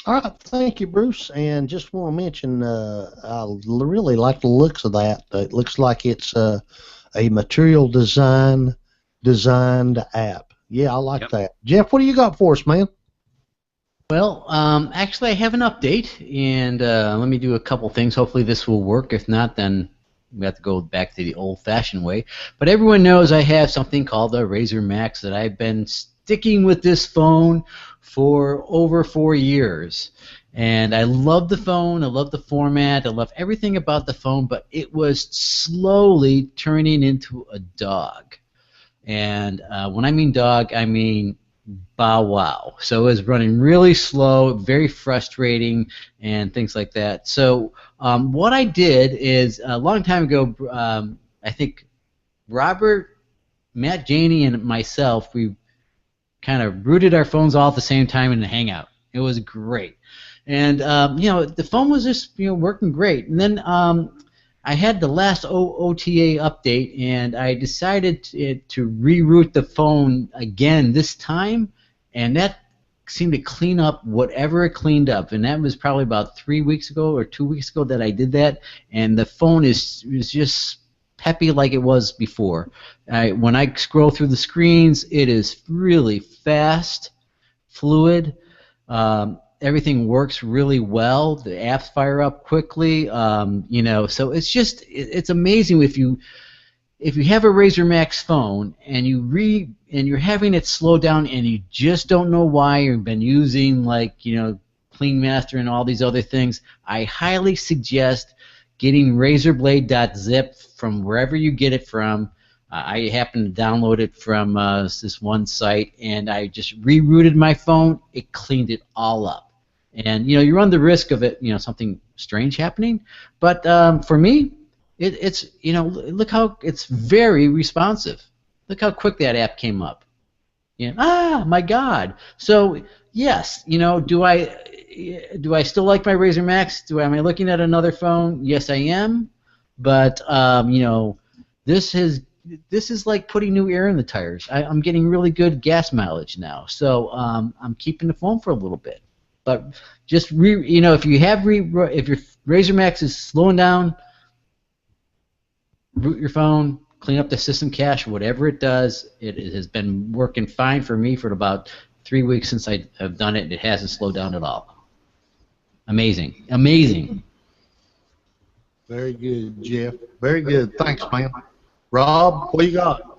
All right, thank you, Bruce. And just want to mention, I really like the looks of that. It looks like it's a material designed app. Yeah, I like that. Jeff, what do you got for us, man? Well, actually, I have an update, and let me do a couple things. Hopefully, this will work. If not, then we have to go back to the old-fashioned way. But everyone knows I have something called the Razr Max that I've been sticking with this phone for over 4 years. And I love the phone. I love the format. I love everything about the phone. But it was slowly turning into a dog. And when I mean dog, I mean bow wow. So it was running really slow, very frustrating, and things like that. So what I did is a long time ago, I think Robert, Matt Janey, and myself, we kind of rooted our phones all at the same time in a Hangout. It was great. And the phone was just working great. And then I had the last OTA update, and I decided to reroute the phone again this time, and that seemed to clean up whatever it cleaned up. And that was probably about 3 weeks ago or 2 weeks ago that I did that, and the phone is just peppy like it was before. When I scroll through the screens, it is really fast, fluid. Everything works really well. The apps fire up quickly. So it's amazing if you have a Razr Max phone and you're having it slow down and you just don't know why. You've been using CleanMaster and all these other things. I highly suggest getting razorblade.zip from wherever you get it from. I happened to download it from this one site, and I just rerouted my phone. It cleaned it all up. And you run the risk of it, something strange happening. But for me, it's look how it's very responsive. Look how quick that app came up. My God! So yes, do I still like my Razr Max? Am I looking at another phone? Yes, I am. But this is like putting new air in the tires. I'm getting really good gas mileage now, so I'm keeping the phone for a little bit. But just if your Razr Max is slowing down, root your phone, clean up the system cache, whatever it does. It has been working fine for me for about 3 weeks since I have done it. It hasn't slowed down at all. Amazing, amazing. Very good, Jeff. Very good. Thanks, man. Rob, what you got?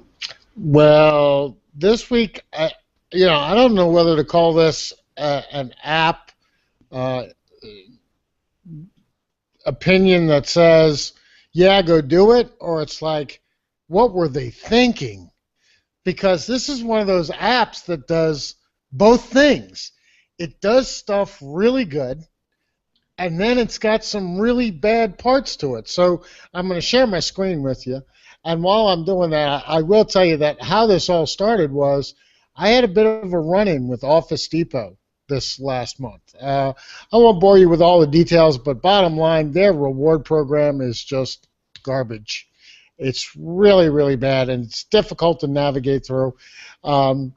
Well, this week, I don't know whether to call this an app opinion that says, yeah, go do it, or it's like, what were they thinking? Because this is one of those apps that does both things. It does stuff really good, and then it's got some really bad parts to it. So I'm going to share my screen with you. And while I'm doing that, I will tell you that how this all started was I had a bit of a run-in with Office Depot this last month. I won't bore you with all the details, but bottom line, their reward program is just garbage. It's really, really bad, and it's difficult to navigate through. In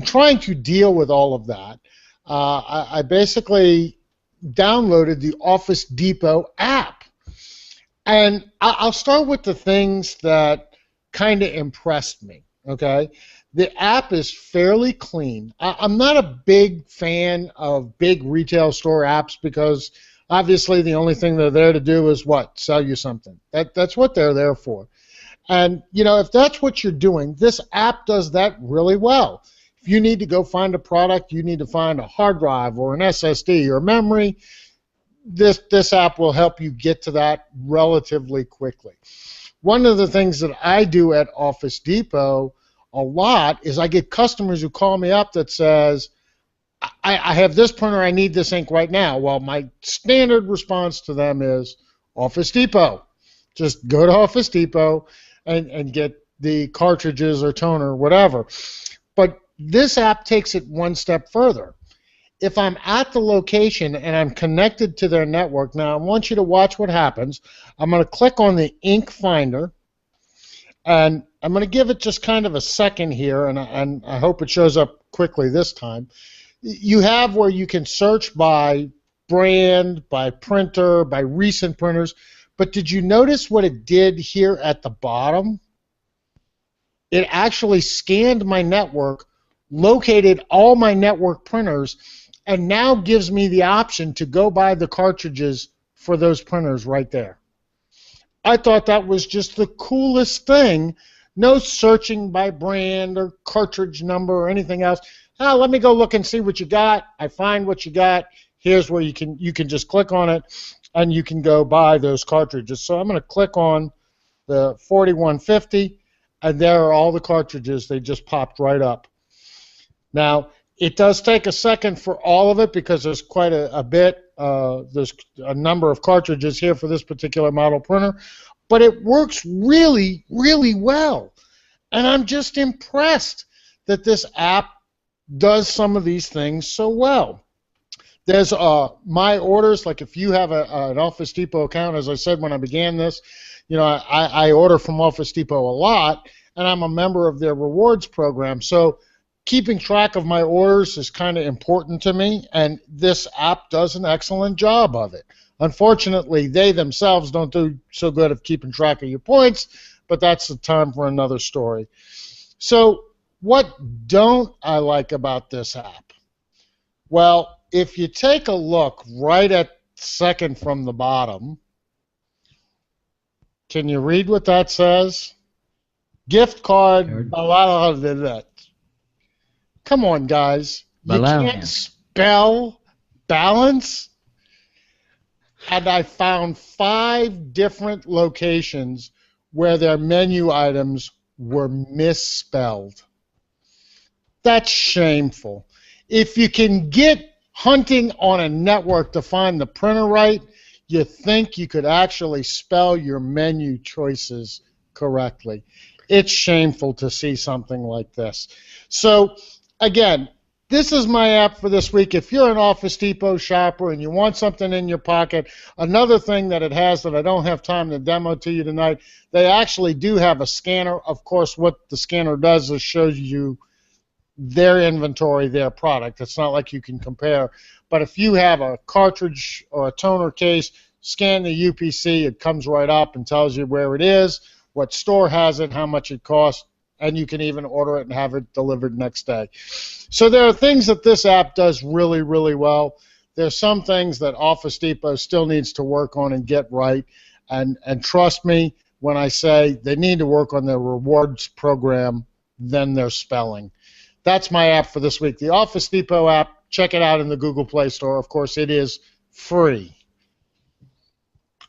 trying to deal with all of that, I basically downloaded the Office Depot app. And I'll start with the things that kind of impressed me, okay? The app is fairly clean. I'm not a big fan of big retail store apps because obviously the only thing they're there to do is what? Sell you something. That's what they're there for. And, if that's what you're doing, this app does that really well. If you need to go find a product, you need to find a hard drive or an SSD or memory, this app will help you get to that relatively quickly. One of the things that I do at Office Depot a lot is I get customers who call me up that says, I have this printer, I need this ink right now. Well, my standard response to them is Office Depot. Just go to Office Depot and get the cartridges or toner, whatever. But this app takes it one step further. If I'm at the location and I'm connected to their network, now I want you to watch what happens. I'm going to click on the ink finder, and I'm going to give it just kind of a second here, and I hope it shows up quickly this time. You have where you can search by brand, by printer, by recent printers, but did you notice what it did here at the bottom? It actually scanned my network, located all my network printers, and now gives me the option to go buy the cartridges for those printers right there. I thought that was just the coolest thing. No searching by brand or cartridge number or anything else. Oh, let me go look and see what you got. I find what you got. Here's where you can just click on it, and you can go buy those cartridges. So I'm going to click on the 4150, and there are all the cartridges. They just popped right up. Now, it does take a second for all of it because there's quite a bit. There's a number of cartridges here for this particular model printer, but it works really, really well. And I'm just impressed that this app does some of these things so well. There's my orders, like if you have an Office Depot account, as I said when I began this, I order from Office Depot a lot, and I'm a member of their rewards program. So keeping track of my orders is kind of important to me, and this app does an excellent job of it. Unfortunately, they themselves don't do so good of keeping track of your points, but that's the time for another story. So what don't I like about this app? Well, if you take a look right at second from the bottom, can you read what that says? Gift card, Come on, guys. You can't spell balance? And I found 5 different locations where their menu items were misspelled. That's shameful. If you can get hunting on a network to find the printer right, you think you could actually spell your menu choices correctly. It's shameful to see something like this. So, again, this is my app for this week. If you're an Office Depot shopper and you want something in your pocket, another thing that it has that I don't have time to demo to you tonight, they actually do have a scanner. Of course, what the scanner does is shows you their inventory, their product. It's not like you can compare. But if you have a cartridge or a toner case, scan the UPC, it comes right up and tells you where it is, what store has it, how much it costs, and you can even order it and have it delivered next day. So there are things that this app does really, really well. There's some things that Office Depot still needs to work on and get right, and trust me when I say they need to work on their rewards program than their spelling. That's my app for this week. The Office Depot app, check it out in the Google Play Store. Of course, it is free.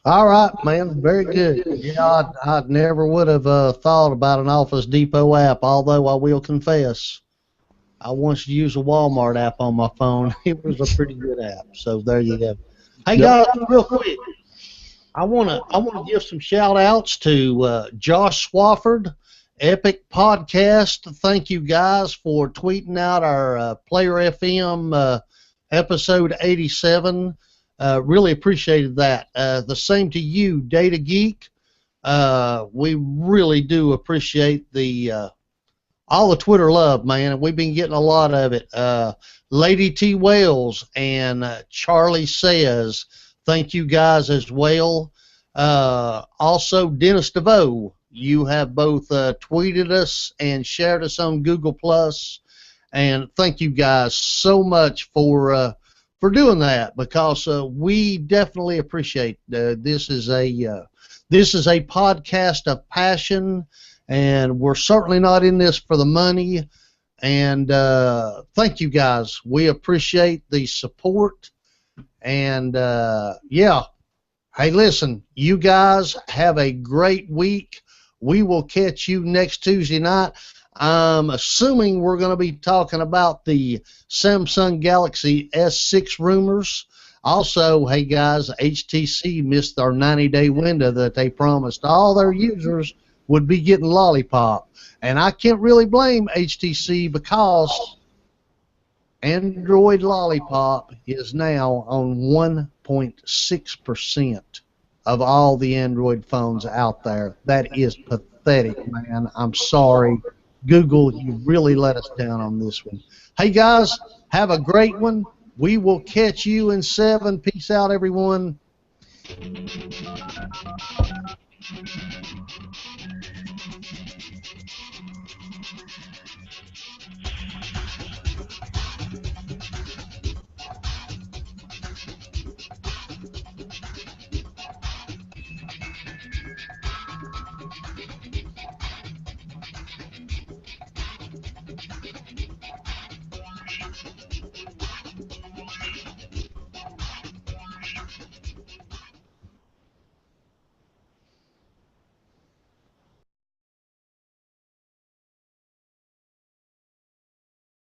All right, man. Very good. Yeah, I never would have thought about an Office Depot app, although I will confess, I once used a Walmart app on my phone. It was a pretty good app. So there you go. Hey, guys, real quick, I wanna give some shout-outs to Josh Swafford, Epic Podcast. Thank you guys for tweeting out our Player FM episode 87. Really appreciated that. The same to you, Data Geek. We really do appreciate the all the Twitter love, man. We've been getting a lot of it. Lady T. Wells and Charlie Says, thank you guys as well. Also, Dennis DeVoe. You have both tweeted us and shared us on Google Plus, and thank you guys so much for doing that, because we definitely appreciate this is a podcast of passion, and we're certainly not in this for the money. And thank you guys. We appreciate the support, And yeah, hey, listen, you guys have a great week. We will catch you next Tuesday night. I'm assuming we're going to be talking about the Samsung Galaxy S6 rumors. Also, hey guys, HTC missed their 90-day window that they promised all their users would be getting Lollipop. And I can't really blame HTC because Android Lollipop is now on 1.6% of all the Android phones out there. That is pathetic, man. I'm sorry. Google, you really let us down on this one. Hey, guys, have a great one. We will catch you in 7. Peace out, everyone.